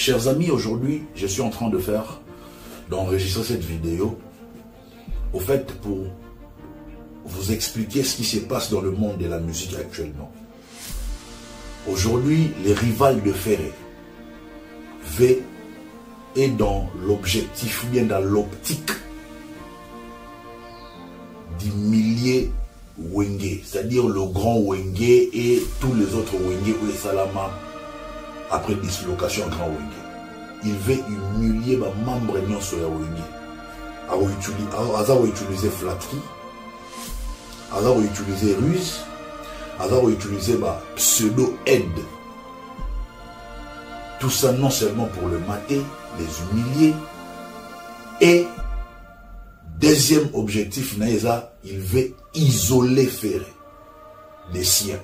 Chers amis, aujourd'hui, je suis en train d'enregistrer cette vidéo, au fait, pour vous expliquer ce qui se passe dans le monde de la musique actuellement. Aujourd'hui, les rivales de Ferré V est dans l'objectif, ou bien dans l'optique d'humilier Wenge, c'est-à-dire le grand Wenge et tous les autres Wenge ou les Salama après dislocation grand Wenge. Il veut humilier les membres de Wenge. Il va utiliser flatterie, il va utiliser ruse, il va utiliser pseudo-aide. Tout ça non seulement pour le mater, les humilier, et deuxième objectif, il veut isoler Ferré des siens.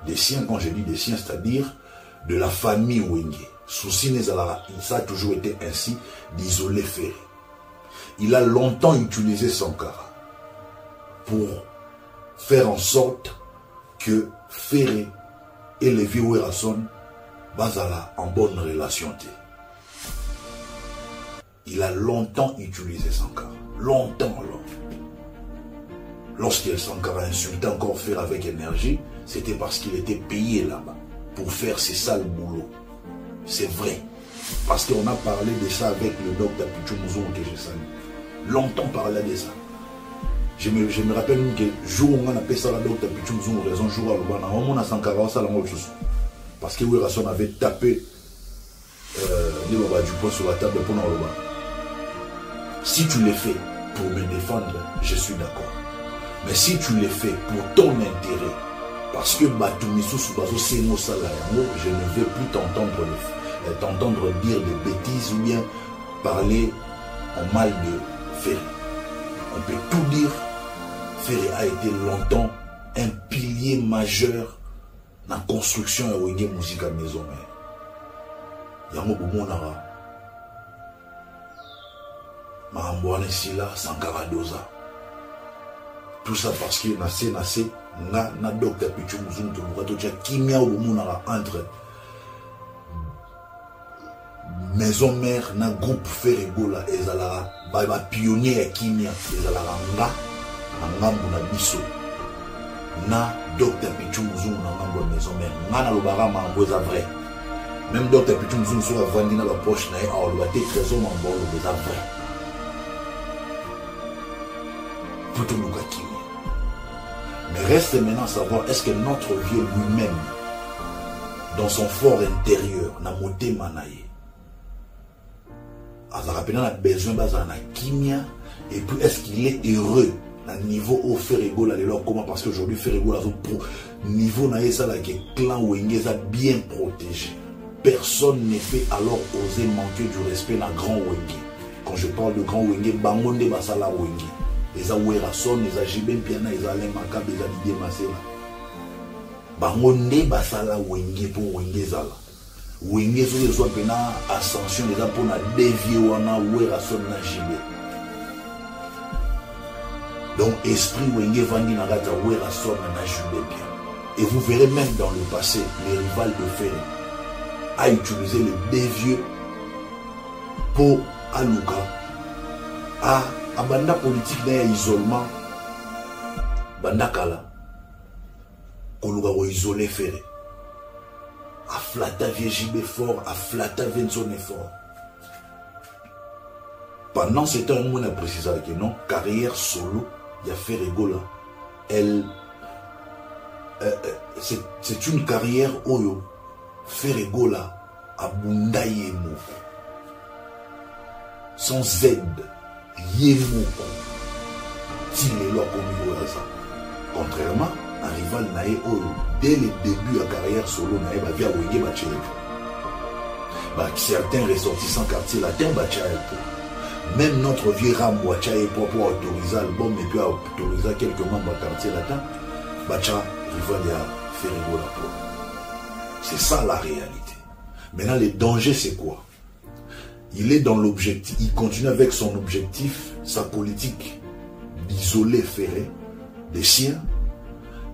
Des siens, quand je dis des siens, c'est-à-dire de la famille Wenge. Souci, ça a toujours été ainsi, d'isoler Ferré. Il a longtemps utilisé Sankara pour faire en sorte que Ferré et les vieux Werason basala en bonne relation. Il a longtemps utilisé Sankara. Longtemps alors. Lorsqu'il Sankara insultait encore Ferré avec énergie, c'était parce qu'il était payé là-bas pour faire ses sales boulots. C'est vrai. Parce qu'on a parlé de ça avec le docteur Pichou Mouzou que j'ai salé. Longtemps parlé de ça. Je me rappelle que le jour où on a appelé ça la docteur Pichou Mouzou, raison jour à l'Obana, on a Sankara, ça l'a autre chose. Parce que Werason avait tapé du poing sur la table pour l'Obana. Si tu le fais pour me défendre, je suis d'accord. Mais si tu le fais pour ton intérêt, parce que je ne veux plus t'entendre dire des bêtises ou bien parler en mal de Ferré. On peut tout dire. Ferré a été longtemps un pilier majeur dans la construction de la musique à maison. Mahamboane Sila, Sankara Doza. Tout ça parce que na docteur Pichou Mouzou kimia entre maison mère na groupe Ferré Gola ezala ba pionnier ya kimia ezala nga ngambo na biso na docteur Pichou Mouzou na ngambo maison mère nga na lobara mambo za vrai. Même docteur Pichou Mouzou so avandi na la poche na a lo baté trésor mambo lo za vrai. Tout le monde. Mais reste maintenant à savoir, est-ce que notre vieux lui-même, dans son fort intérieur, n'a moté manaye, a besoin de kimia, et puis est-ce qu'il est heureux à niveau au Ferré Gola, comment, parce qu'aujourd'hui Ferré Gola, niveau na ça là, que clan Wenge a bien protégé. Personne ne peut alors oser manquer du respect dans grand Wenge. Quand je parle de grand Wenge, Bangonde Basala Wenge. Les Werason, les Jibem Piana, les Alain Makab, les Didier Masela. Bangonde Basala Wenge pour Wenge Zala. Wenge sur les autres ascension, les pour na dévier wana Werason na Jibem. Donc esprit Wenge Vandi na gata Werason na Jibem. Et vous verrez même dans le passé, les rivales de Ferré a utilisé le dévieux pour Aluka à banda politique d'un isolement banda kala koluga ko isoler Ferré a flata vieux JB fort a flata Venzone fort pendant ce temps on a précisé que non carrière solo il y a Ferré Gola elle c'est une carrière oyo Ferré Gola a bundaye moko sans aide Yemoko, contrairement à rival Naé dès le début de carrière solo, Naé via Wenge certains ressortissants quartier latin même notre vieux Ram Wachaye pour autoriser l'album et puis autoriser quelques membres de quartier latin, Bacha rival à Ferré Gola. C'est ça la réalité. Maintenant, le danger, c'est quoi? Il est dans l'objectif, il continue avec son objectif, sa politique d'isoler Ferré des siens,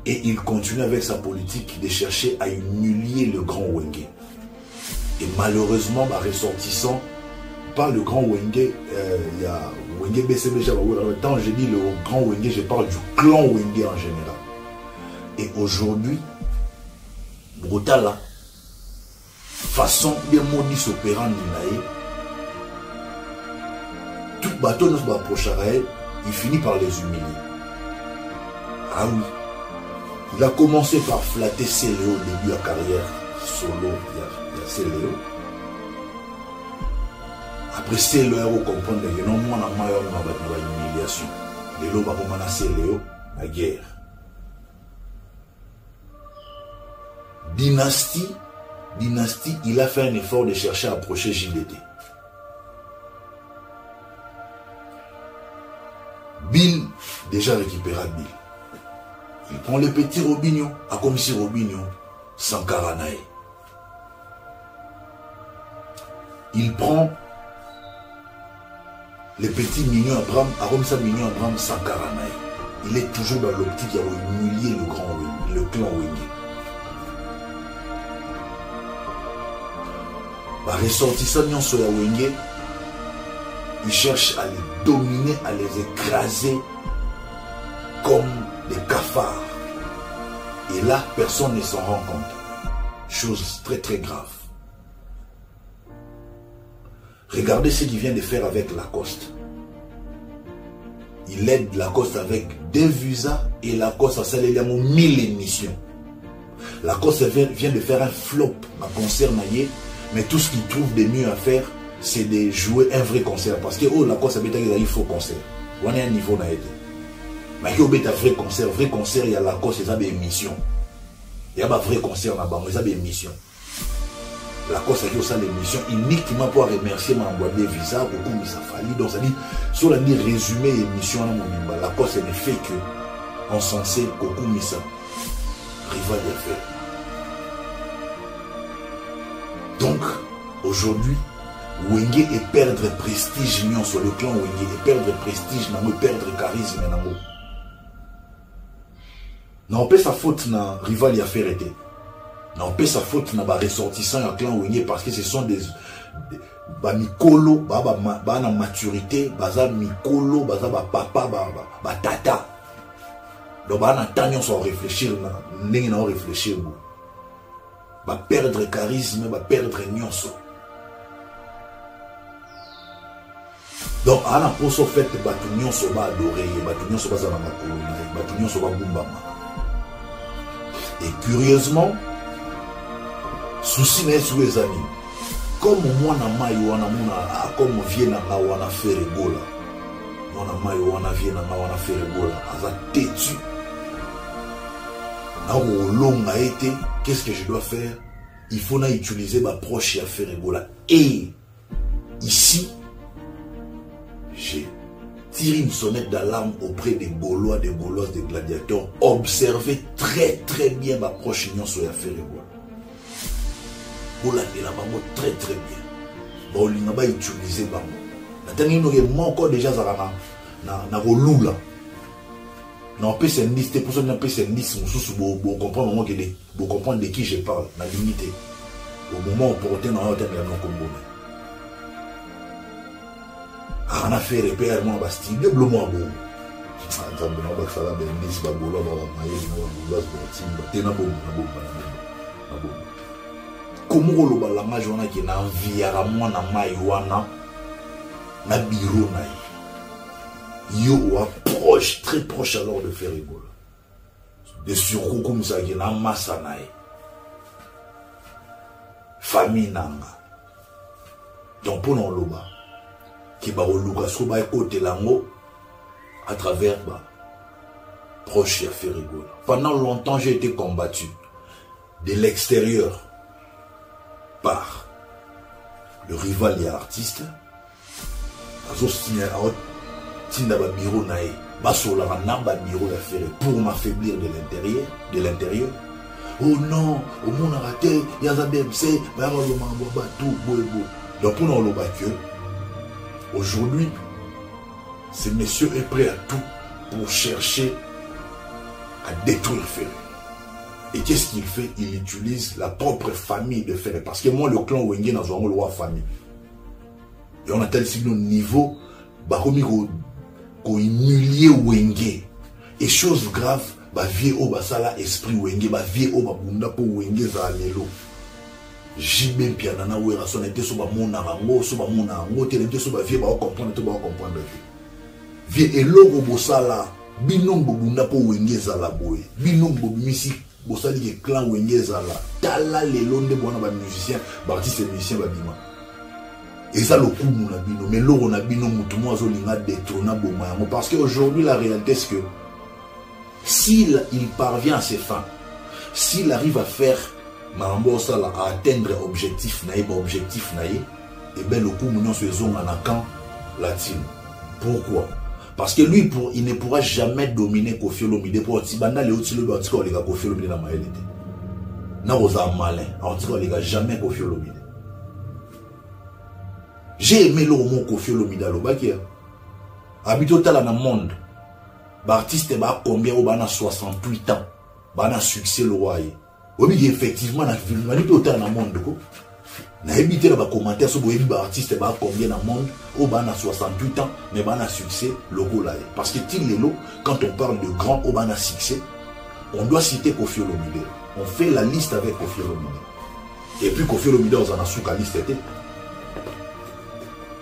et il continue avec sa politique de chercher à humilier le grand Wenge. Et malheureusement, ressortissant, pas le grand Wenge, il y a Wenge BCB, quand je dis le grand Wenge, je parle du clan Wenge en général. Et aujourd'hui, Brutala, façon bien modus operandi, tout bateau ne se approche à elle, il finit par les humilier. Ah oui, il a commencé par flatter Céléo au début de la carrière solo, il y a Céléo. Après Céléo, on comprend que non, moi, on a une humiliation. Les lots, on a Céléo, la guerre. Dynastie, il a fait un effort de chercher à approcher JDT. Bill, déjà récupéra Bill. Il prend le petit Robinho, à comme si Robinho, Sankara Nae. Il prend le petit Mignon Abraham, à comme ça Mignon Abraham, Sankara Nae. Il est toujours dans l'optique à humilier le grand Wenge, le clan Wenge. Ressortissant Nyonso ya Wenge, il cherche à les dominer, à les écraser comme des cafards. Et là, personne ne s'en rend compte. Chose très très grave. Regardez ce qu'il vient de faire avec Lacoste. Il aide Lacoste avec des visas et Lacoste a salé 1000 émissions. Lacoste vient de faire un flop à concert naïe, mais tout ce qu'il trouve de mieux à faire, c'est de jouer un vrai concert. Parce que Lacoste a il faut concert. On est à un niveau naïe. Mais il y a un vrai concert, il y a Lacoste, il y a des émissions. Il y a un vrai concert là-bas, il y a des émissions. Lacoste a dit aussi l'émission uniquement pour remercier ma boîte de visa, beaucoup de Safali. Donc ça dit, sur la dit résumé l'émission, Lacoste ne fait que encenser Kokou Missa, rival d'affaires. Donc, aujourd'hui, Wenge est perdre prestige sur le clan Wenge, et perdre prestige, perdre charisme. Non, pas sa faute na rival y a fait arrêter. Non, pas sa faute na ressortissant à clan Wenge parce que ce sont des mikolo, na maturité, baza mikolo, baza papa, tata. Donc na tanyon sans réfléchir, na réfléchir. Perdre charisme, perdre nyonso. Donc à la pose fait batunion soba adoré, batunion soba zanama kolona, batunion soba bumbama. Et curieusement, souci n'est sous les amis. Comme moi na mayo wana mona comme vient na wana faire gola. Moi na mayo wana vient na wana faire gola, aza têtu. Na longa été, qu'est-ce que je dois faire? Il faut utiliser ma proche à faire gola. Et ici, j'ai tiré une sonnette d'alarme auprès des Gaulois, des Gauloises, des gladiateurs. Observez très très bien ma proche union sur l'affaire Gola. Gola est là-bas très très bien. Bon, il n'a pas utilisé bango. Maintenant, il y a encore déjà na Rolula. Non, peut c'est c'est pour ça qu'on appelle c'est vous comprendre vous comprendre de qui je parle, la dignité. Au moment où porter dans un hôtel de non Congo. On a fait repère moi Bastille, de bleu moi bon. Attends, on va faire la bénédiction bagola ba maïs no bagola ba tena bon na bon. Comment le balanga jona qui na enviara moi na mai wana na bureau na yo approche très proche alors de faire rigoler. De surcoût comme ça qui na massa na famille nanga. Donc pour nous loba qui va oluka soba côté lango à travers proche à faire rigoler. Pendant longtemps j'ai été combattu de l'extérieur par le rival et artiste. Pour m'affaiblir de l'intérieur. Oh non, au monde a raté, il y a un BMC, donc pour nous le aujourd'hui, ce monsieur est prêt à tout pour chercher à détruire Ferré. Et qu'est-ce qu'il fait? Il utilise la propre famille de faire. Parce que moi, le clan Wenge n'a pas de loi famille. Et on a tel signe niveau, bah, comme il humilié Wenge. Et chose grave, bah, vie au basala esprit Wenge, bah, vie au babunda pour Wenge za lelo. Jibem pianana wera son était sur bamona rango, sur bamona rango, t'es sur ba vie, bah, comprendre, tout va comprendre. Vie et logo bosala, binom bobunda pour Wenge za la boy. Binom bobimisi, bosali ke clan Wenge za la. Tala lelo nde bona ba musicien, ba artiste musicien ba bima. Et ça le coup mon abino, mais l'eau on a bino moutouma zolinga détrona bomayango. Parce qu'aujourd'hui la réalité c'est que s'il parvient à ses fins, s'il arrive à faire Marambosa à atteindre objectif naïe, et bien le coup mon se zone en camp latine. Pourquoi? Parce que lui il ne pourra jamais dominer Koffi Olomide pour Tibanda les autres le article les gars Koffi Olomide dans ma réalité. Na osa malin, article les gars jamais Koffi Olomide. J'ai aimé le mot Koffi Olomide à l'Obakia. Habité dans le monde, l'artiste est combien au bana 68 ans, bana succès le roi. Oui, effectivement, na habité dans le monde. Na habité dans les commentaires sur le artiste est combien dans le monde au bana 68 ans, mais bana succès le roi. Parce que quand on parle de grand au bana succès, on doit citer Koffi Olomide. On fait la liste avec Koffi Olomide. Et puis Koffi Olomide on a sous la liste était.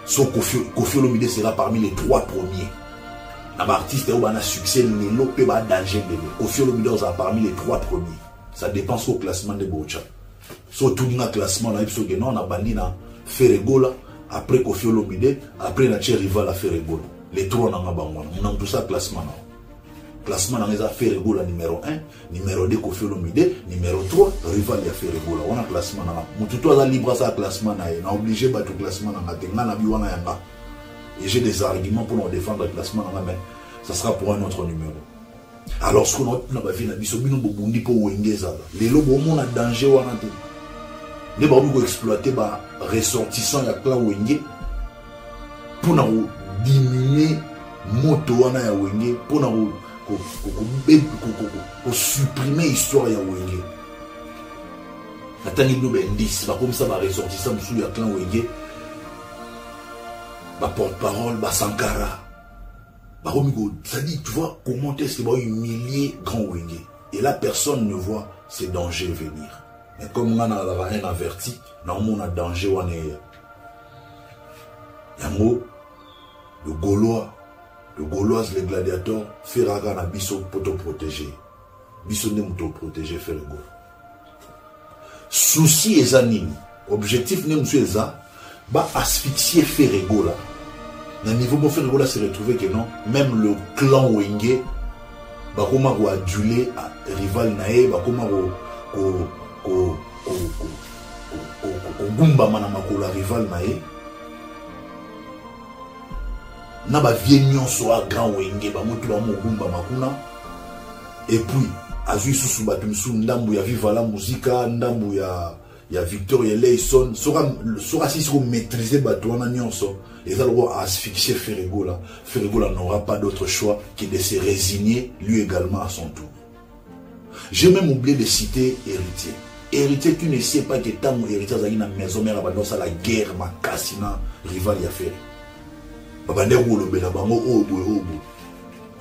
So Koffi Olomide sera parmi les 3 premiers. Un artiste qui a succès, il n'y a pas de danger. Koffi Olomide sera parmi les 3 premiers. Ça dépend au classement de Bocha. So tout le classement, on a bandi na Ferregola, après Koffi Olomide, après na rival à Ferregola. Les 3 on a tout ça classement. Classement dans les affaires Ferregola numéro 1, numéro 2 Koffi Olomide, numéro 3 rival ya Ferregola. On a classement là. Mututo a libre ça classement là, on a obligé battre classement là, na biwana yanga. Et j'ai des arguments pour nous défendre le classement là, mais ça sera pour un autre numéro. Alors ce qu'on a na vie na biso bino bobundi pour Wengeza. Les lobo mon a danger wana te. Les babu ko exploiter ba ressortissant ya clan Wenge pour na diminuer moto wana ya Wenge pour na pour supprimer l'histoire ya Wenge. Attends, il nous indice, comme ça va ressortir sous le clan Wenge. Ma porte-parole, ma Sankara. Ça dit, tu vois, comment est-ce qu'il va humilier grand Wenge. Et là, personne ne voit ces dangers venir. Mais comme on a rien averti, on a danger. Yango, le Gaulois. Le Gaulois, les gladiateurs, Ferraga na biso poto protégé. Biso ne muto protégé Ferrago. Souci et anime. Objectif ne monsieur Eza, ba asphyxier Ferrago là. Dans le niveau où Ferrago là s'est retrouvé que non, même le clan Wenge, ba koma ko adulé à rival nae, ba koma ko gumba manama ko la rival nae. Na ba vienyon soit grand Wenge ba moto ba mogumba makuna et puis azui susu batumsu ndambu ya Viva la Musica ndambu ya Victor Eleison sera si sur maîtriser batouana nyonso et ça le roi asphyxier Ferregola n'aura pas d'autre choix que de se résigner lui également à son tour. J'ai même oublié de citer Héritier. Héritier, tu ne sais pas que tant Héritier a une maison mère abandonne ça la guerre ma cassina rival ya Ferre.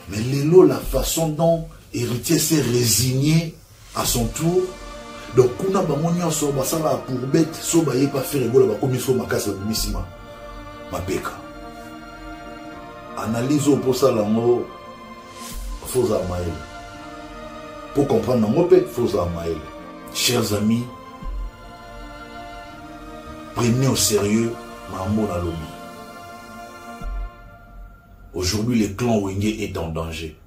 Mais Lélo, la façon dont Héritier s'est résigné à son tour, donc on a ça va pour bête, so ba pas faire rigolo, comme il faut ma casse missima, ma peka. Analyse pour ça l'ango, faux amael. Pour comprendre l'ango, faux amael. Chers amis, prenez au sérieux Mambo na lobi. Aujourd'hui, le clan Wenge est en danger.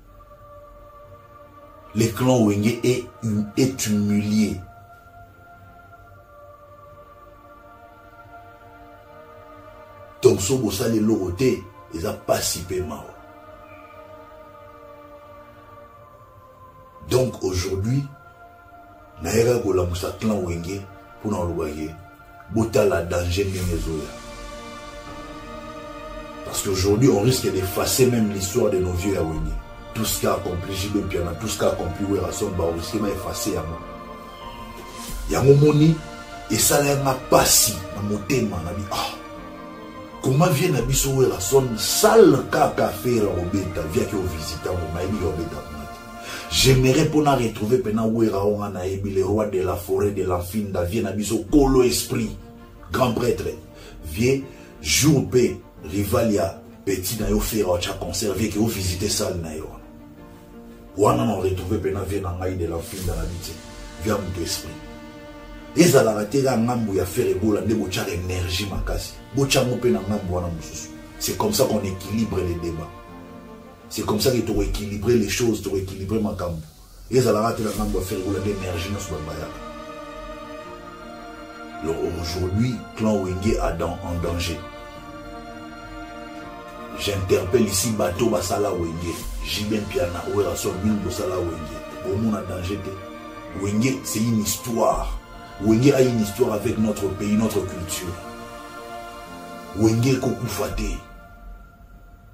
Le clan Wenge est humilié. Donc, si vous savez l'oroté, ils n'ont pas si peu mal. Donc, aujourd'hui, naïra gola moussa clan Wenge pour nous envoyer. Bota la danger de Venezuela. Parce qu'aujourd'hui, on risque d'effacer même l'histoire de nos vieux à Wenge. tout ce qu'a accompli JB Piana, tout ce qu'a accompli Werason, bah aussi m'a effacé à moi. Il y a mon moni et ça l'a passé dans mon thème, comment vient na biso Werason sale kaka faire au beta via qui au visiteur au maïbi au beta. J'aimerais pour na retrouver pendant Weraon na ebi le roi de la forêt de l'Infinda vient na biso Kolo Esprit grand prêtre vient jour pe rivalia petit na yo faire au concert vient qui au visiter salle na yo. Wana na retrouver pendant vient na ngai de l'Infinda na biti via mon esprit. Ezala ratera ngambu ya faire ebola nde bocha énergie makasi. Bocha mo pe na ngambu wana mususu. C'est comme ça qu'on équilibre les débats. C'est comme ça que tu équilibrer les choses, tu équilibrer ma cambo. Ezala ratera ngambu ya faire ebola l'énergie na subaya. Aujourd'hui, clan Wenge est en danger. J'interpelle ici bateau basala Wenge. Jiben Piana, Werason, Mine Bosala Wenge. Au monde en danger. Wenge, c'est une histoire. Wenge a une histoire avec notre pays, notre culture. Wenge Kokufate.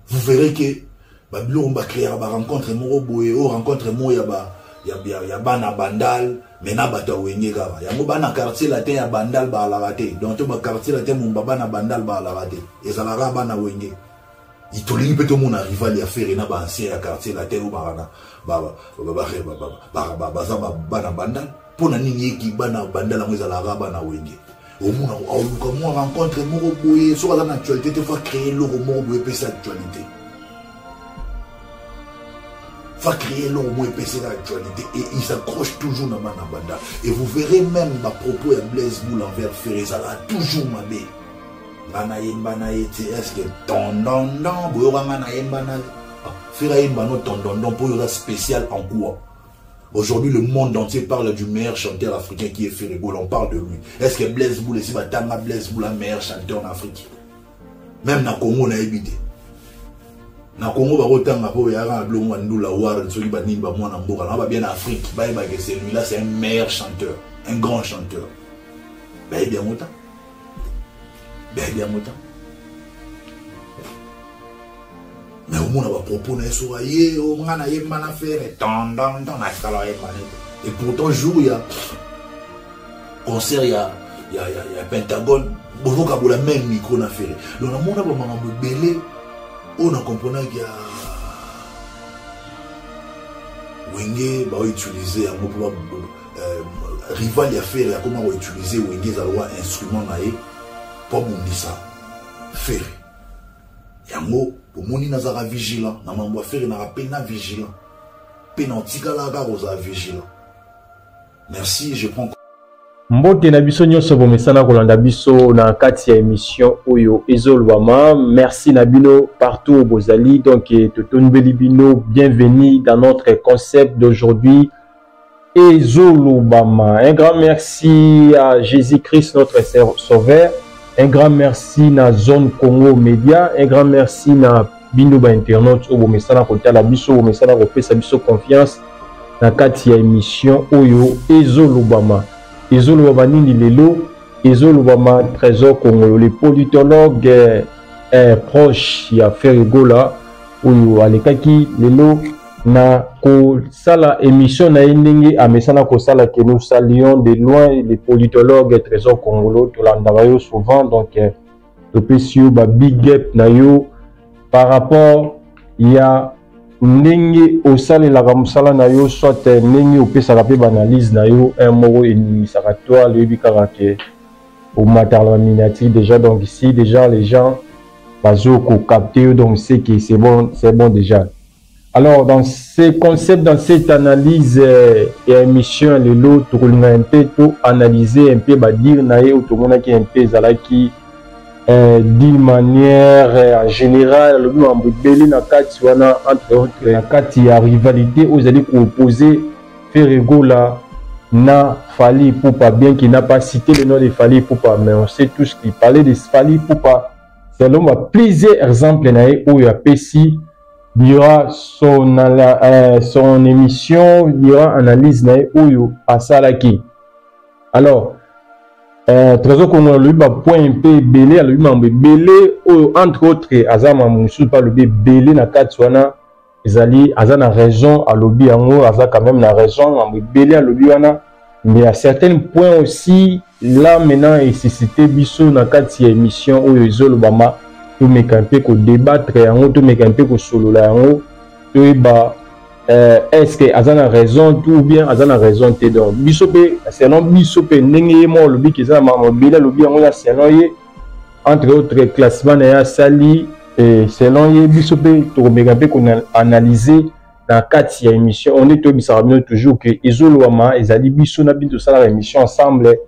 Vous verrez que Babylon va créer une rencontre Moroboé, ou rencontre Moyaba, Yabana Bandal, Mena Bata Wenge Gava. Yamobana quartier latin ya Bandal ba la raté. Donc tout quartier latin mon babana Bandal ba la raté. Et ça la rabana Wenge. Il te lit peut-être mon rival à faire un ancien quartier latin ou barana. Bana Bandal. Pour na nini qui bana bandala mweza la raba na Wenge au monde comme on rencontre Moroboé sur la actualité tu vas créer le Moroboé pour cette actualité va créer le Moroboé pour cette actualité et il s'accroche toujours dans mana banda et vous verrez même ma propos et Blaise Boule envers Fereza là toujours mabé bana yete est-ce que tondondon boyora ngana yembana fera yembano tondondon pour yora spécial en quoi. Aujourd'hui, le monde entier parle du meilleur chanteur africain qui est Ferego. On parle de lui. Est-ce que Blaise Boule, c'est Blaise Boule, le meilleur chanteur en Afrique? Même dans le Congo, on a évité. Dans le Congo, on a bien en Afrique. Celui-là, c'est un meilleur chanteur. Un grand chanteur. Ben, bien autant. Mais au monde va proposer soyez au monde a yé mana faire et pourtant jour il y a concert il y a Pentagone beaucoup comme la même micro na faire donc le monde va me belé on a compris qu'il y a Wenge va utiliser un mot rival y a fait comment va utiliser Wenge za loi instrument naé pour bundisa faire yango pour moni nazara vigilant na mambo faire na pena vigilant penantika la garoza vigilant. Merci, je prends Mbote na biso nyonso bomesana kolanda biso na kati ya émission oyo ezolwama. Merci na bino partout au bozali donc totonbeli bino bienvenue dans notre concept d'aujourd'hui ezolobama. Un grand merci à Jésus-Christ notre sauveur. Un grand merci na Zone Congo Média. Un grand merci na bino ba internaute au bomesana kotala biso bomesana kopesa biso confiance na kati ya émission oyo ezolobama. Ezolobama nini lelo ezolobama Trésor Congolais le politologue proche ya Ferregola oyo alekaki lelo na ko sala émission na ndenge amesana ko sala que nous saluons de loin les politologues Trésor Congolais to landa yo souvent donc to pesio ba big up na yo par rapport ya ndenge osalelaka mosala na yo soit ndenge opesaka mpe banalise na yo un moko enimisaka toi loyebi kaka ke omatala la miniature déjà donc ici déjà les gens bazo kokapte donc c'est que c'est bon déjà. Alors dans ce concept, dans cette analyse et émission lelo tokolinga un peu to analyser un peu ba dire na ye otomona ki un peu zalaki d'une manière en général le nom ambelé na kati wana entre autres la kati ya rivalité aux alliés opposés Ferregola na Fally Ipupa bien qu'il n'a pas cité le nom de Fally Ipupa mais on sait tous qu'il parlait de Fally Ipupa. C'est l'homme à plusieurs exemples na ye où il y a Pessi durant son émission durant analyse na ye où à Salaki. Alors Trésor Congolais lui ba point un peu belé lui membre belé entre autres azama musu pas le belé na katwana ezali aza na raison à lobby yango aza quand même na raison à belé à lobby wana mais à certains points aussi là maintenant et suscité biso na kati ya émission oyo ezolobama to mekampe ko débattre yango to mekampe ko solola yango to ba est-ce que azana raison tout ou bien azana raison te donc biso pe selon biso pe ndenge mo lobby ki za ma belé lobby yango ya selon ye entre autres classement na ya sali et selon ye biso pe to mekampe ko analyser dans kati ya émission on est toujours que ezolobama ezali biso na bintu sala émission ensemble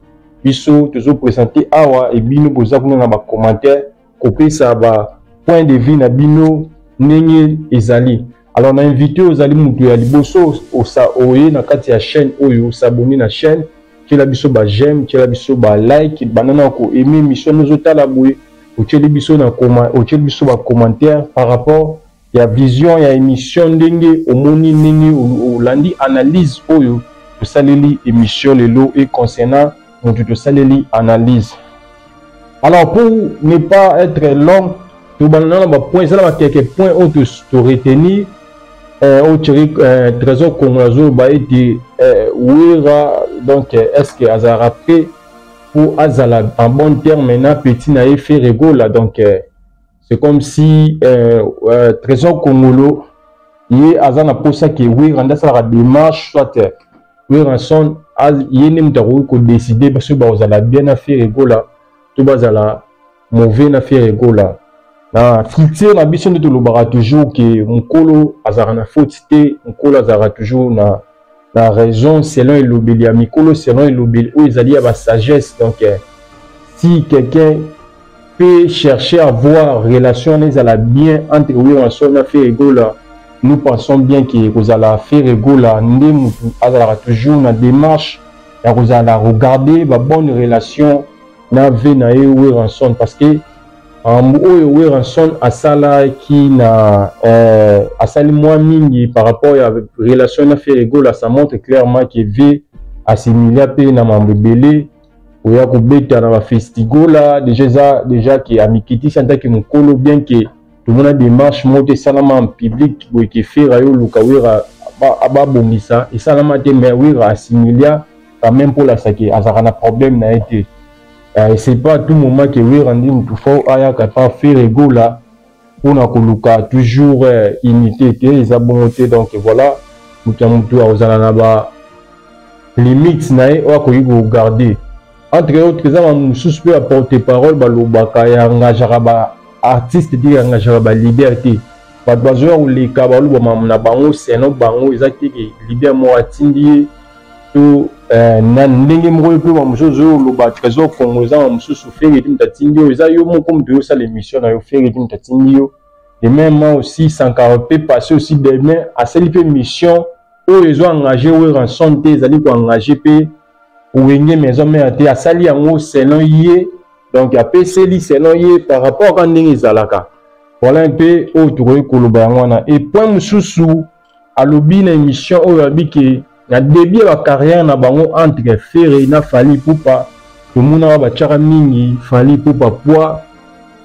biso toujours présenter awa et bino boza kuna na ba commentaire kopesa ba point de vue na bino ndenge ezali. Alors on a invité ozali mutu ya liboso osa oye na kati ya chaîne oyo s'abonner na chaîne ki la biso ba j'aime ki la biso ba like banana ko aimer mission nous otala boye oteli biso na oteli biso ba commentaire par rapport ya vision ya émission ndenge omoni ndenge olandi analyse oyo tosaleli émission lelo et concernant notre saleli analyse. Alors pour ne pas être long, tout banana ba point ça là quelques points on te retenir au trésor congolazo ba été ouira donc est-ce que azara prêt pour azala en bon terme maintenant petit na fait rigola donc c'est comme si trésor congolo y azana pour ça que ouira nda ça la démarche soit ouira son yene mutaro ko décider parce que ba ozala bien à faire rigola tout bazala mauvais na faire rigola na culture na biso de lobara toujours que mukolo azara na faute te mukolo azara toujours na raison selon elobeli ya mikolo selon elobeli ou ezali ya ba sagesse donc si quelqu'un peut chercher à voir relation les à la bien entre oui en son affaire rigola nous pensons bien que vous allez faire rigola ndemu azara toujours na démarche ya vous allez regarder ba bonne relation na ve na ye Weranson parce que oyo Weranson asala ki na asali moins mingi par rapport à relation na fait rigola ça montre clairement que ve assimilé pe na mambebele oya ko beta na ba festigola déjà qui amikiti santa ki mukolo bien que tout le monde a démarche monter salama en public boy ki faire yo luka wera aba bongisa et salama te mais wera assimilé quand même pour la saki azara na problème na été c'est pas à tout moment que oui rendre tout fort aya capable faire rigola pour na koluka toujours unité que les abonnetés donc voilà mutu azala na ba limite na e o ko yigo garder entre autres ça mususu peut apporter parole balobaka ya engagera ba artiste dit engagera ba liberté ba besoin ou les kabalu ba na bango c'est no bango exactement libère mo atindi to na ndenge moko pe ba mususu loba trésor congolais mususu fere tim tatindi yo za yo moko mutu yo sa l'émission na yo fere tim tatindi yo et même aussi sans carapé passer aussi demain à cette mission où ils ont engagé ou rançon te ezali ko engagé pe wenge maison mais te asali yango selon yé donc a PCL selon yé par rapport à ndenge ezalaka voilà un peu autour koloba yango na et point mususu à lobby na émission oyo abiki na début la carrière na bango entre Ferré na Fally Ipupa tout le monde a ba mingi Fally Ipupa poids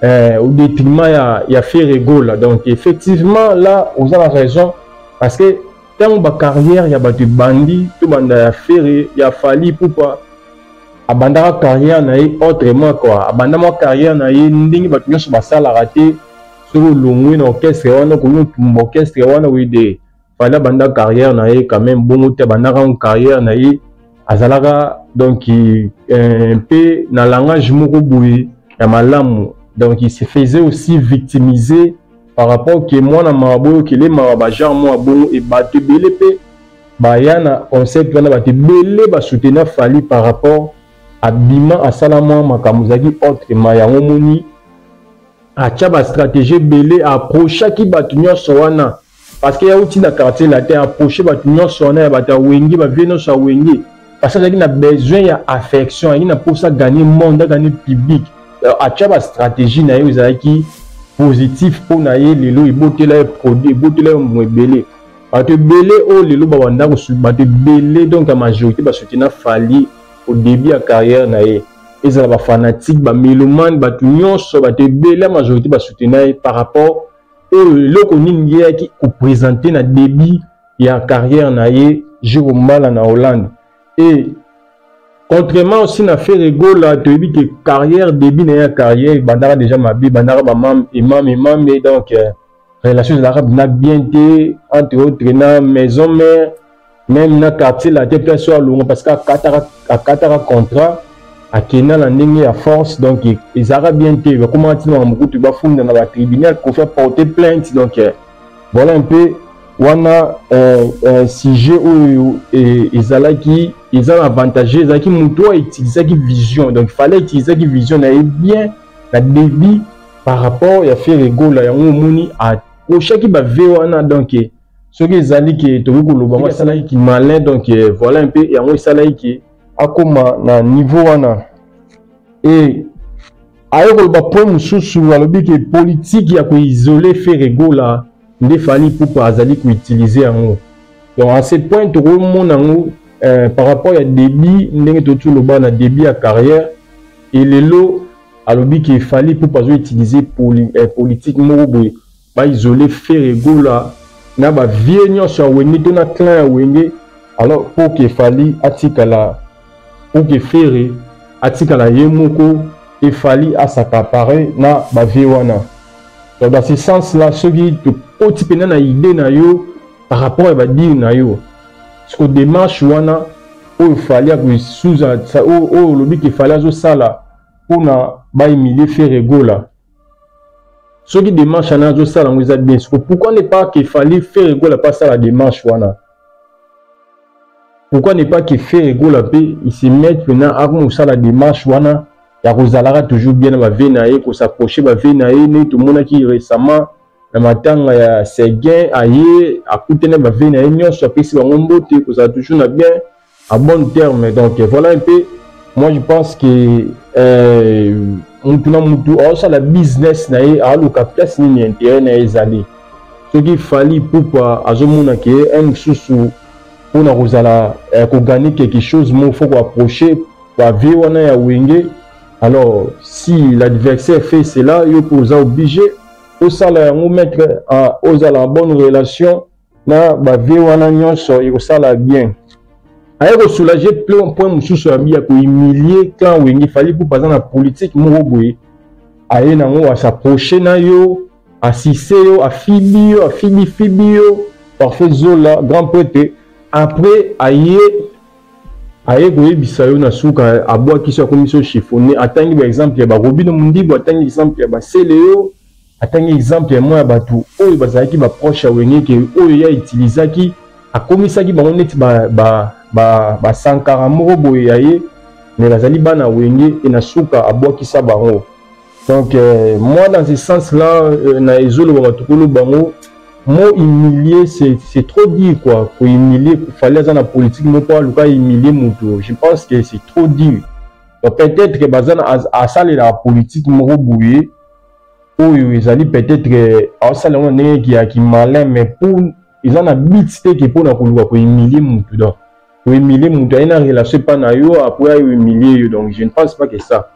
au détriment ya Ferré Gola donc effectivement là vous avez raison parce que tant ba carrière ya ba de bandi tout banda ya Ferré ya Fally Ipupa abanda carrière na autrement quoi abanda ma carrière na ndingi ba nyonso ba sala raté sur longwe na orchestre wana ko orchestre wana oui de fala banda carrière na quand même bon te banda carrière na azalaka donc un peu na langage moko boui ya malamu donc il se faisait aussi victimiser par rapport que moi na mabo que les maba genre moi bon et batte belé pe ba yana concept wana batte belé ba soutenir Fally par rapport à bima à salama makamuzaki autrement ya ngomoni a tchaba stratégie belé approcher qui batu nyonso wana parce que y a aussi dans quartier la terre approché batu nyonso wana ya bata wengi ba veno sa wengi parce que y a besoin y a affection y a pour ça gagner monde gagner public a tchaba stratégie na yo zaki positif pour na ye lelo ibotela produit ibotela mo belé batu belé o lelo ba wanda ko su batu belé donc la majorité ba soutenir Fally au début de carrière na ye ils ont ba fanatique ba mélomane batu nyonso batu belé la majorité ba soutenir par rapport eloko nini yaki ko présenter na début ya carrière na ye Jérôme Mbala na Hollande. Et contrairement aussi na Ferrego là, tu dis que carrière début na carrière bandara déjà mabi bandara ba imam et donc relations arabes na bien été entre autres na maison mère même na quartier la tête sur long parce qu'à Qatar contrat à Kenya la ndenge à force donc les arabes bien été comment tu vas beaucoup tu vas fondre dans la tribunal qu'on fait porter plainte donc voilà un peu wana sujet où ezalaki ils ont avantagé ezalaki muto a utiliser qui vision donc il fallait utiliser qui vision na bien la débit par rapport ya Ferrego la yango moni a prochain qui va wana donc ce qui ezali ki to ko loba ça qui malin donc voilà un peu yango ezali ki akoma na niveau wana et ayoko ba point mususu alobi que politique ya ko isoler Ferrego la il fallait pour azali ko utiliser yango donc à ce point to monango par rapport à débit ndenge to loba na débit à carrière et lelo alobi qu'il fallait pour pas utiliser politique moko boye ba isoler Ferrego la na ba vie nyonso wenge to na clan wenge alors pour qu'il fallait atikala pour que Ferré atikala yemoko il fallait à s'accaparer na ba vie wana. Donc dans ce sens là ce qui te otipe na idée na yo par rapport à ba dire na yo ce que démarche wana il fallait que sous ça lobby qu'il fallait zo sala pour na ba humilier Ferrego là. Ce qui démarche na zo sala ngeza bien pourquoi ne pas qu'il fallait Ferrego la pas ça la démarche wana. Pourquoi ne pas qu'il Ferrego la paix il se met maintenant à ça la démarche wana ya rosalara toujours bien na venaye ko s'approcher ba venaye ne tout monde qui récemment na matanga ya Seguin aye akutene ba venaye nyonso apesi ba ngombote ko ça toujours na bien à bon terme donc voilà un peu moi je pense que mutu ça la business na ye a loka place ni intérêt na ezali ce qui fallait pour azomona que un susu pour na rozala ko gagner quelque chose mo faut ko approcher ba vie wana ya wenge. Alors, si l'adversaire fait cela, il faut obligé au salaire nous mettre aux la bonne relation, na ba vie wana nyonso il sala bien. Ayo soulager plein point mususu abia ko humilier quand il fallait pour passer dans la politique mo boye. Aye na ngo s'approcher na yo, assister yo, afibio, parfait zola grand prêtre après aye goye bisayo na suka abwa kiso komiso chiffonné atangi par exemple ya ba Robino Mundibo atangi exemple ya ba Seleo atangi exemple ya moi batu oyo bazaki ba proche wenge ke oyo ya utilisaki akomisaki ba neti ba sankara moko boye yaye mais bazali bana wenge et na suka abwa kisa bango donc moi dans ce sens là na ezolo ba tukolo bango moi humilier c'est trop dire quoi pour humilier il fallait dans la politique mais pas le cas humilier mutu je pense que c'est trop dire donc peut-être que bazana à saler la politique moko bouillé ou ils allaient peut-être à saler on est qui malin mais pour ils en habitent que pour na pour humilier mutu donc pour humilier mutu il y a une relation pas na yo après humilier donc je ne pense pas que ça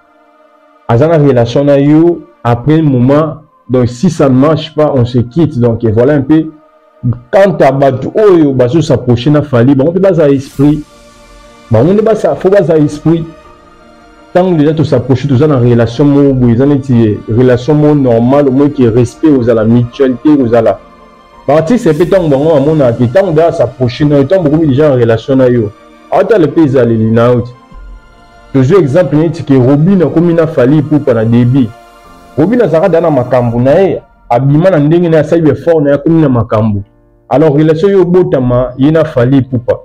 à une relation na yo après le moment. Donc si ça ne marche pas, on se quitte. Donc voilà un peu. Quand tu as battu, oh, baso s'approcher na fali, on peut pas à esprit. On ne pas ça, faut pas à esprit. Tant que déjà tu s'approches, tu as une relation une relation normale, au moins qui respect aux la mutualité, aux la. Parti c'est peut-être un bon à mon avis. Tant que s'approcher, tant beaucoup déjà en relation na yo. Attends le pays à l'élinaut. Toujours exemple, c'est que Robin a comme une fali pour pendant débit. Robin azara dana makambu na ye abima na ndenge na sayi effort na yakomi na makambu alors relation yo botama yena fali pupa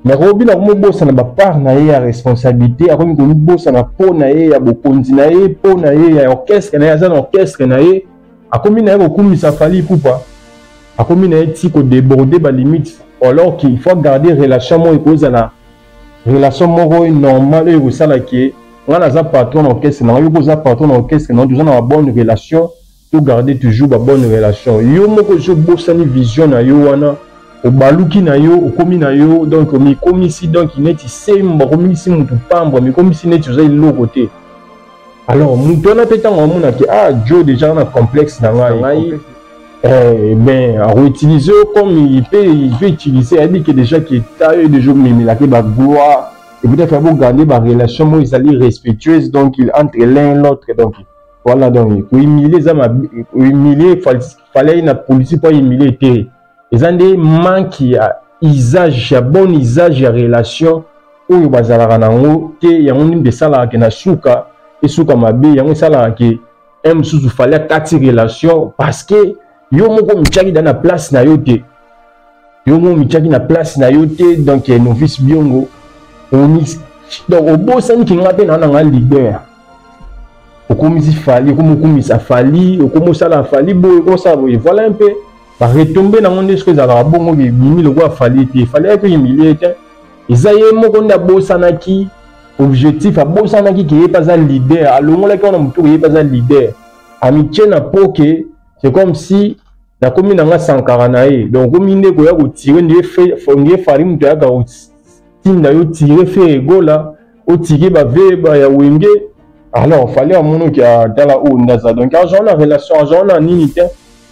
mais Robin a mo bossa na ba part na ye ya responsabilité akomi ko bossa na po na ye ya bokonzi na ye po na ye ya orchestre na ye za na orchestre na ye akomi na ye ko kumisa fali pupa akomi na ye ti ko déborder ba limite alors qu'il faut garder relation mo ikoza na relation moko normale e ko sala ki on a un patron orchestre, on a un patron orchestre, on a une bonne relation pour garder toujours une bonne relation. Yo moko je bosse une vision na yo wana, au baluki na yo, au komi na yo, donc mi komi si donc il n'est ici, mba komi si mutu pambo, mi komi si n'est tu sais l'autre côté. Alors mutu na pétant on a que ah Joe déjà un complexe na ngai. ben, à réutiliser comme il peut utiliser. Il dit que déjà qu'il a des jours, mais il a la gloire. Et peut-être qu'il faut garder la relation, moi, ils allaient respectueuse, donc il entre l'un et l'autre. Donc, voilà, donc, pour humilier, il fallait une police pour humilier. Ils ont des manques, usage, bon usage, relation, où il va y avoir des salaires qui sont et souka mabe, il y a des salaires qui il fallait 4 relations parce que yo moko mchaki dans la place na yote yo moko mchaki na place na yote donc novice biongo on donc au beau sani qui ngate na nga leader okomisi fali okomisa fali okomosala fali boy comme ça voilà un peu va retomber dans monde ce que ça va bongo bimi le quoi fali te fallait que humilier te ezaye moko nda bosanaki objectif à bosanaki qui est pas un leader alongo la qu'on a mutu qui est pas un leader amitié na poke. C'est comme si la commune a 140 donc comme il est goya tirer ne fait fongier farim de aga tinda yo tirer fait egola o tirer ba ve ba ya wenge alors fallait à mon qui a dans la haut ndaza donc argent la relation argent na ninité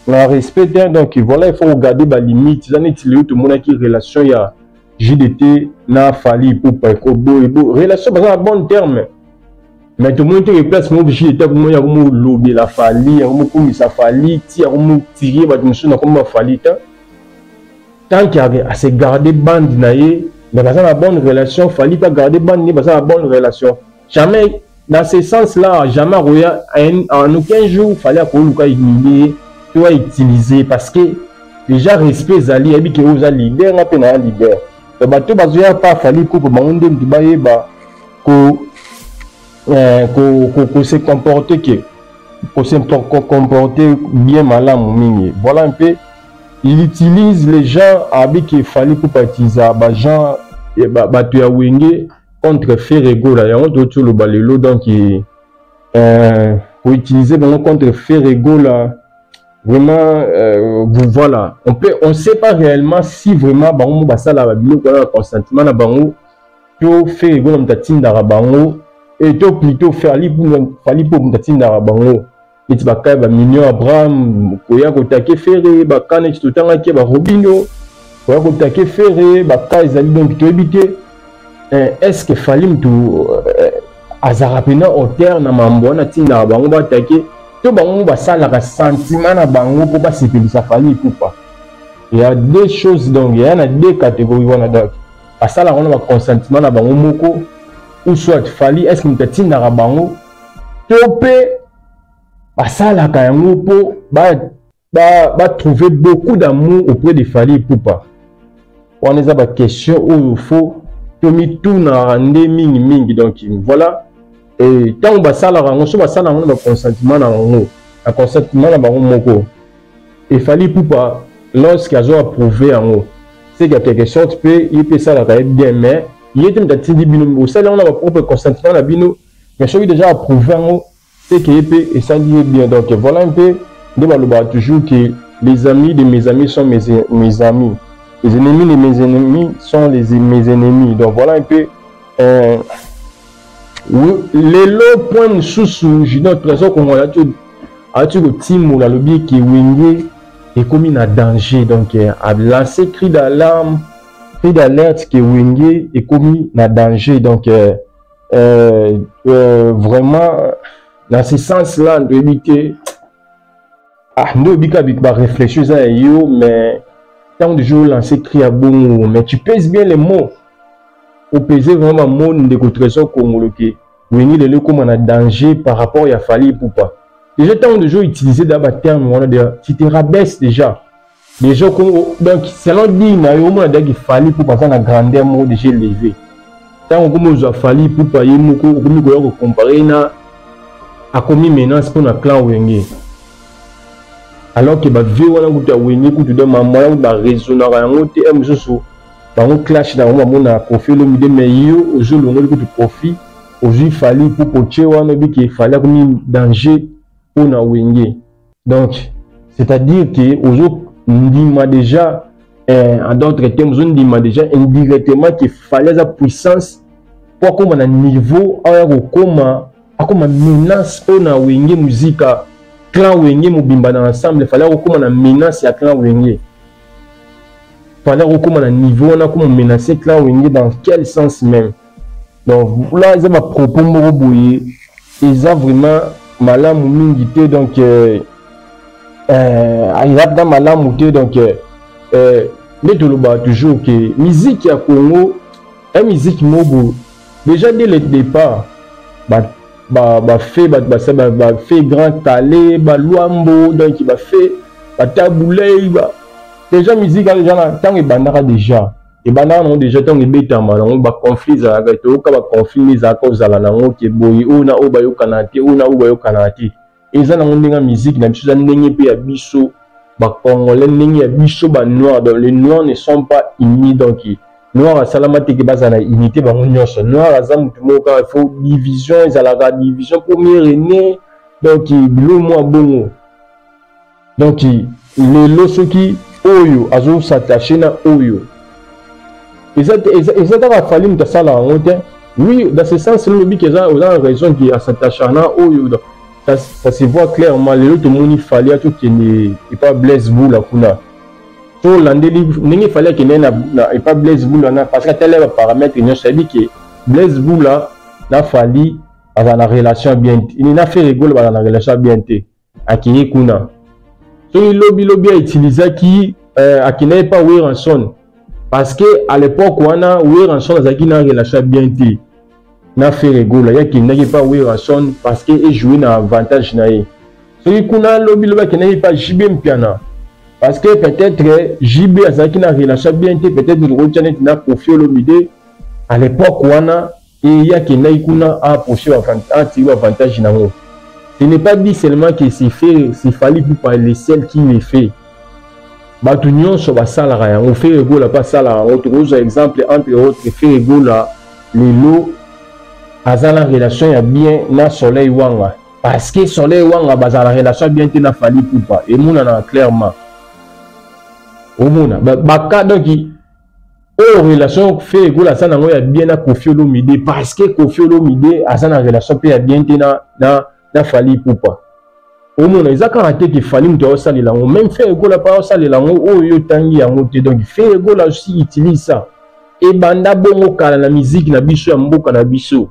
la respect donc voilà il faut regarder ba limite ça n'est il tout monde qui relation ya JDT na fali pour pas beau relation dans un bon terme. Mais tout le monde qui place mon obligé de moi comme lobby la fali comme ça fali ti comme tirer ba monsieur na comme fali tant qu'il y avait à se garder bande naé mais dans la bonne relation fali pas garder bande ni dans la bonne relation jamais dans ce sens là jamais en aucun jour fallait que Luka humilier tu vas utiliser parce que déjà respect zali abi que vous a leader na pena leader le bateau bazoya pas fali ko bangonde mtibaye ba ko se comporter bien malin mingi. Voilà un peu il utilise les gens avec qu'il fallait pour utiliser ba gens ba tu wenge contre Ferrego là on autour le balelo donc pour utiliser contre Ferrego là vraiment voilà on sait pas réellement si vraiment bango basala ba bilo ko consentement na bango to Ferrego na tatinda bango et to plutôt fali pour mtatinda bango et tu bakay ba million Abraham koya ko take ferré ba kanet tout tanga ke ba Robinho koya ko take ferré ba kay zali donc to ebité est-ce que fali mtu azarapena hauteur na mambo na tinda bango ba take to bango ba sala ka sentiment na bango pour ba sepelisa fali pour pas il y a deux choses donc il y a deux catégories wana donc asala on ba consentement na bango moko ou soit fali est-ce que mtatinda bango topé basala kayango po ba trouver beaucoup d'amour auprès de Fally Ipupa on a ba question où il faut que mi tourna ndé mingi donc voilà et tant basala rango so basala on ba consentement na rango a consentement na bango moko et Fally Ipupa lorsqu'il a approuvé rango c'est qu'il y a quelque chose il peut ça la bien mais il était m'tatindi bino ça là on a ba propre consentement na bino mais celui déjà approuvé rango c'est qu'il peut et ça dit bien donc voilà un peu de baloba toujours que les amis de mes amis sont mes amis les ennemis de mes ennemis sont mes ennemis donc voilà un peu les lots point sous j'ai notre trésor qu'on a tout le team la lobby qui wingé et comme il a danger donc a lancé cri d'alarme cri d'alerte qui wingé et comme il a danger donc vraiment dans ce sens-là, on doit éviter. Nous devons réfléchir à eux, mais tant de jours lancer cri à bon, mais tu pèses bien les mots. Pour peser vraiment les mots de notre trésor congolais. Oui, le comme on a danger par rapport à Fally Ipupa. Déjà, tant de jours utiliser d'abord terme, tu te rabaisses déjà. Déjà, donc, selon dit, il y a au moins qu'il Fally Ipupa dans la grandeur mot déjà élevé. Tant que nous avons Fally Ipupa, il y a comparer a commis menace pour le clan Wenge. Alors que bah vieux on a goûté Wenge pour te donner maman bah raisonner à un autre et monsieur so bah on clash dans mon a profil le milieu mais yo au jour le monde profit au jour Fally pour coacher on a dit qu'il fallait comme danger pour na Wenge. Donc c'est-à-dire que au jour on déjà en d'autres termes on dit déjà indirectement qu'il fallait la puissance pour comme un niveau alors comment comme menace pour na Wenge musique clan Wenge mobimba dans ensemble, il fallait recommander une menace à clan Wenge. Il fallait recommander un niveau, on a comment menacer clan Wenge dans quel sens même. Donc là, ils ont un propos morobouillé, ils ont vraiment malam ou mingité, donc ils ont malam ou donc mais tout le bas toujours que musique à Congo, la musique mobo, déjà dès le départ, fait grand calé, luambo, donc il fait taboulé, déjà musique à déjà tant et bandara déjà. Et bandara non déjà tant et bétama, on va conflit à la gâteau, on va conflit les accords à la langue qui est boy, on a obayo kanati, on a obayo kanati. Et ça on a musique, n'a plus un n'engé pe à biso. Congolais n'engé à biso ba noir, donc les noirs ne sont pas unis donc noir à salamate qui base à la unité ba nyonso noir à zam tout il faut division ils à la division premier né donc le moi bon donc les losoki oyo azo s'attacher na oyo et ça a fallu me ça la honte oui dans ce sens le lobby qu'ils ont raison qui à s'attacher na oyo ça se voit clairement les autres monde il fallait tout qui n'est pas Blaise Boula kuna so landeli il fallait qu'il n'ait pas Blaise Boula parce que tel paramètre il s'est dit que Blaise Boula n'a fallu avoir la relation bien il n'a fait rigoler dans la relation bien à qui kuna so il lobby a utilisé qui à qui n'est pas Weranson parce que à l'époque on a Weranson a qui n'a relation bien n'a fait rigoler il qui n'est pas Weranson parce que il joue un avantage naïe so il kuna lobby qui n'est pas JB Mpiana parce que peut-être JB a qui n'a relation bien peut-être le Rochanet n'a confié l'obité à l'époque on a et il y a qui n'a kuna a poursuivre avantage naïe. Ce n'est pas dit seulement que c'est fait, c'est fallu pour les celles qui le fait. Batunion sur la salle, on fait rigoler pas salle, on trouve un exemple entre autres, fait rigoler les lots, à la relation il y a bien na soleil wanga. Parce que soleil wanga, la relation bien n'a fallu pour pas. Et mon a clairement. Au monde, baka donc oh relation fait rigoler ça n'a bien na Koffi Olomide parce que Koffi Olomide a la relation peut bien na fallu pour pas au monde ils a caractère qu'il fallait me doit ça les langues même fait rigoler pas ça les langues oh yo tangi yango te donc fait rigoler aussi utilise ça et banda bongo kala la musique na biso ya mboka na biso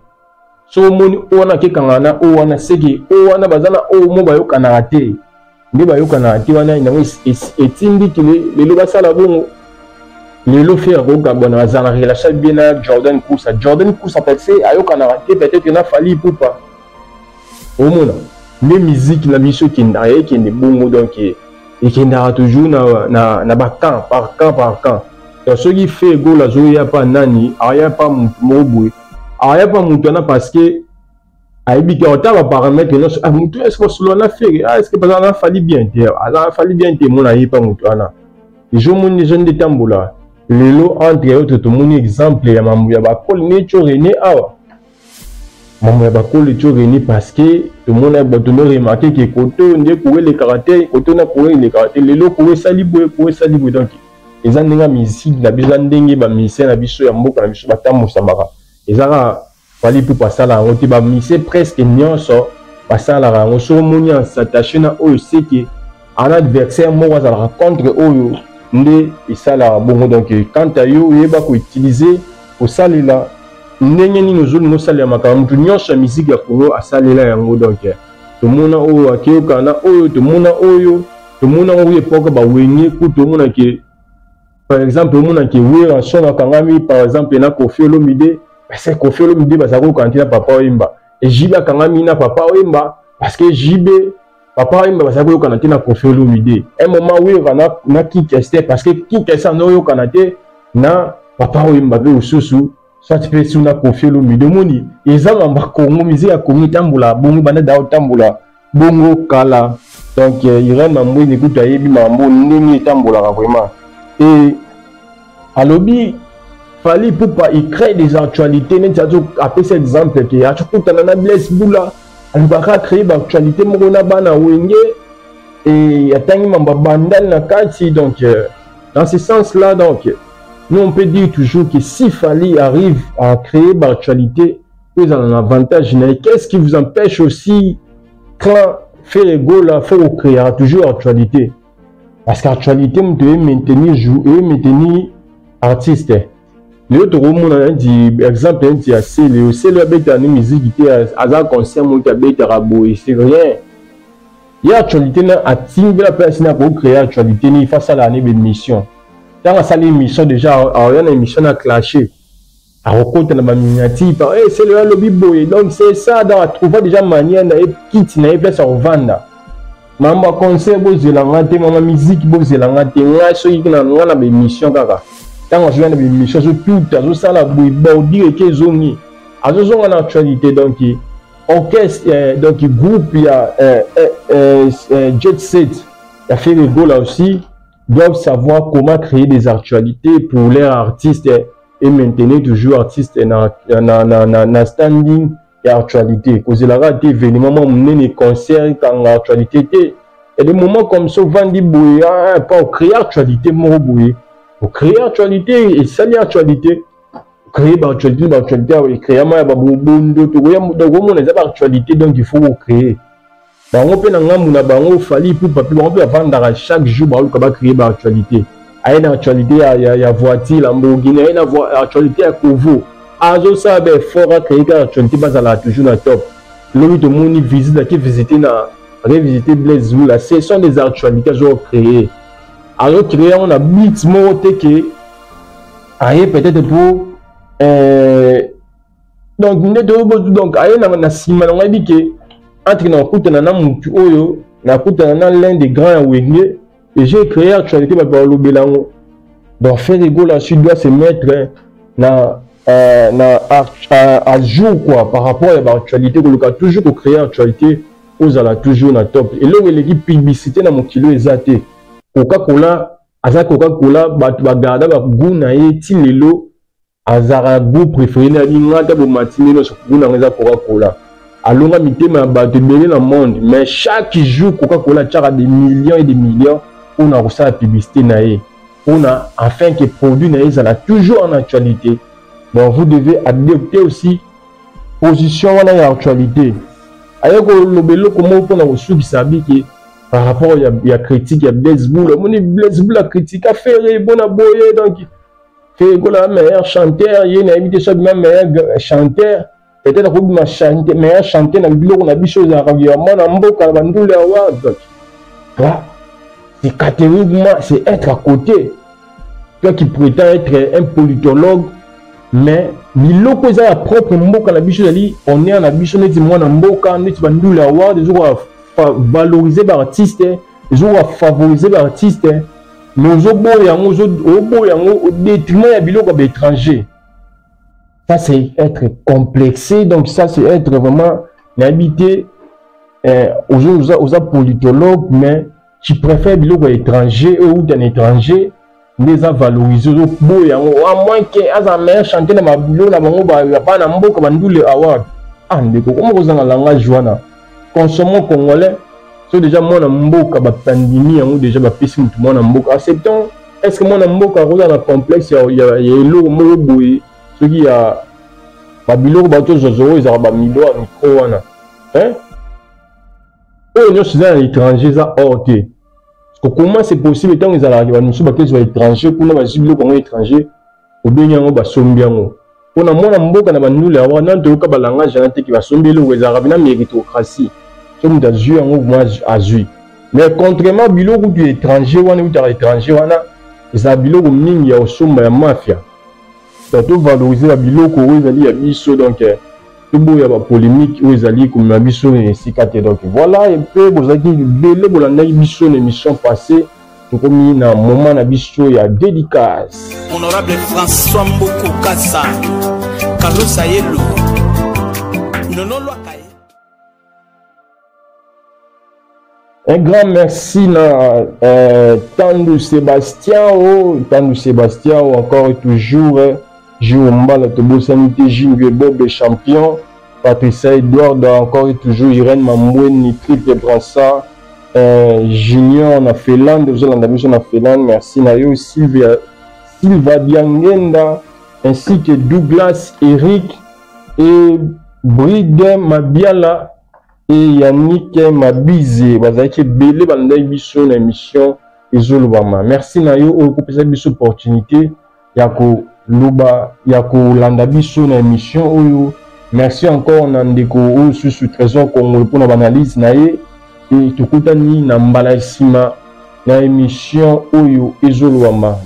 so moni ona ke kangana o wana seki o wana bazana o mo ba yo kana te ndi ba yo kana te wana ina etindi kile lelo basala bongo lelo fait roga bona bazana relation bien na Jordan Kousa peut-être ayo kana te peut-être na fallu pour pas au monde les musiques la biso qui ndaye qui est bongo donc et qui ndara toujours na ba camp par camp donc ce qui fait go la zo ya pas nani aya pas mobwe aya pas mutana parce que aibi que on va paramètre non mutu est-ce que cela na fait est-ce que pas na fallu bien mon ayi pas mutana et je mon les jeunes de tambola lelo entre autres tout mon exemple ya mamu ya ba kol nature rené awa maman va coller tu réuni parce que tout le monde a remarqué que quand on dit courir les caractères quand on a courir les caractères les lots courir salibo donc les gens n'ont musique la besoin d'engue ba misé na biso ya mboka na biso batamu samara les ara fallait pour passer la route ba misé presque nyonso passer la rango so monia s'attacher na oyo c'est que un adversaire mo wa la contre oyo ndé et ça la bongo donc quand ayo yeba ko utiliser au salela ndenge nini ozoli nosalela makambo mutu nyonso ya musique ya Congo asalela yango donc tomona oyo akeyokana oyo tomona oyo epoka bawenye ku tomona ke par exemple tomona ke Weranson akangami par exemple na Koffi Olomide parce que Koffi Olomide bazaka kokanti na Papa Wemba et JB akangami na Papa Wemba parce que JB Papa Wemba bazaka koyokana te na Koffi Olomide un moment Wera na Kikeste parce que Kikeste anoyokana te na Papa Wemba pe ususu soit tu peux sur la Koffi Olomide moni ezanga Congo musique ya Congo tambola bongo bana da tambola bongo kala donc Irène Mambo n'écoute ayebi mambo ndenge tambola vraiment et à lobby fallait pour pas il crée des actualités net ça après cet exemple que a tout na Blaise Boula on va créer des actualités mona bana wenge et atangi mamba bandal na kati donc dans ce sens là donc nous, on peut dire toujours que si Fally arrive à créer l'actualité, vous avez un avantage. Qu'est-ce qui vous empêche aussi, clan faire les goals là, il faut créer toujours actualité. Parce qu'actualité, on doit maintenir jouer, maintenir artiste. L'autre monde a dit, exemple, un dit assez, le seul avec la musique qui est à concert, on a dit raboué, c'est rien. Il y a actualité là, à Timber la personne pour créer actualité, il faut ça l'année d'émission. Dans ça l'émission déjà, il y a une émission à clasher. À rencontrer dans ma miniature, c'est le lobby boy. Donc c'est ça, dans trouver déjà manière de quitter, de place à revendre. Maman concert, vous avez la maman musique, vous avez la moi, ceux qui ont la émission kaka. Quand on joue dans l'émission, tout, ça la bouille, dire que zomi. À ce en actualité, donc orchestre, donc groupe, il y a Jet Set, il a fait le goal là aussi, doivent savoir comment créer des actualités pour les artistes et maintenir toujours artistes dans standing et actualité. Cause la rate événement, mener les concerts quand l'actualité était. Et des moments comme ça, Vandi Bouye, pour créer actualité, mon Bouye. Pour créer actualité et salir actualité. Créer actualité, créer actualité, donc il faut créer. On peut en faire pour papier, on peut vendre chaque jour, on peut créer actualité. Il y a une actualité, il y a voiture, Lamborghini, il y a une actualité à Kovo. Azo ça ben fort à créer actualité basala toujours na top. L'homme tout le monde visite qui visiter na revisiter Blaise là, ce sont des actualités que j'ai créées. Alors créer on a bit moté que aye peut-être pour donc aye na sima na ngabi que entre na kuta na mutu oyo na kuta na l'un des grands wenge et j'ai créé actualité ba lobelango. Donc faire des goals là doit se mettre à jour quoi par rapport à l'actualité que le cas toujours pour créer actualité aux ala toujours na top et là où l'équipe publicité na mon kilo exaté Coca-Cola aza Coca-Cola ba garda ba guna ye ti lelo azara goût préféré na ngata bo matine no guna ngeza Coca-Cola alonga mitema ba te belé dans le monde mais chaque jour Coca-Cola tchara des millions et des millions on a reçu la publicité na ye on a afin que produit na ye ça toujours en actualité. Bon, vous devez adopter aussi position dans l'actualité. Ailleurs que le bélo comment on a reçu qui s'habille que par rapport il y a critique, il y a Blaise-Boul, mon Blaise-Boul la critique a fait bon à boyer donc fait la meilleur chanteur, il y a une invitation de meilleur chanteur, peut-être que ma chanteur meilleur chanteur dans le on a des choses à régulièrement dans mboka bandu les awards donc là c'est catégoriquement c'est être à côté. Toi qui prétend être un politologue mais biloko eza ya propre mboka na biso ali on est en abiso neti mwana mboka neti bandula award des jours valoriser ba artiste des jours favoriser ba artiste mais ozoboya yango au détriment ya biloko ba étranger. Ça c'est être complexé donc ça c'est être vraiment n'habiter aux politologue mais tu préfères biloko étranger ou d'un étranger les a valorisé au bout à moins que as un meilleur chanteur dans ma bio na bango ba pas na mboka bandule award ah ndeko comment vous en langage joana consommons congolais so déjà moi na mboka ba pandémie yango déjà ba pesi mutu moi na mboka acceptons est-ce que moi na mboka roza na complexe ya elo mo boye ce qui a ba biloko ba to zozo ils ba milo a micro wana hein oh nous c'est à l'étranger ça ok. Comment c'est possible tant qu'ils arrivent à nous soubattre les étrangers pour nous assumer comme étrangers au bien yango ba sombiango on a mona mboka na bandu la wana ndoka balanga janate qui va sombelo les arabes na méritocratie comme d'azu yango moi azui mais contrairement biloko du étranger wana ou étranger wana les biloko mingi ya osomba ya mafia donc valoriser la biloko où ils allaient à biso donc tout beau y a pas polémique où ils allaient comme la biso et sikate donc voilà un peu vous avez belé bolanda biso l'émission passée tout comme na moment na biso ya dédicace honorable François Mboko Kassa Carlos Ayelo Nono Loakaye. Un grand merci na Tandu Sébastien encore et toujours Joumbala Tobo Sanité Jingue Bob champion Patricia Edouard encore et toujours Irène Mamoueni Triple Brassa Junior na Finlande vous allez en Finlande merci Nayo Silva Diangenda ainsi que Douglas Eric et Bride Mabiala et Yannick Mabize bazaki belé banda biso na émission ezolobama. Merci na yo o kopesa biso opportunité ya ko loba ya ko landa biso na émission oyo. Merci encore na ndeko o sous trésor Congo pour na analyse na ye et tukutani na mbala sima na émission oyo ezolobama.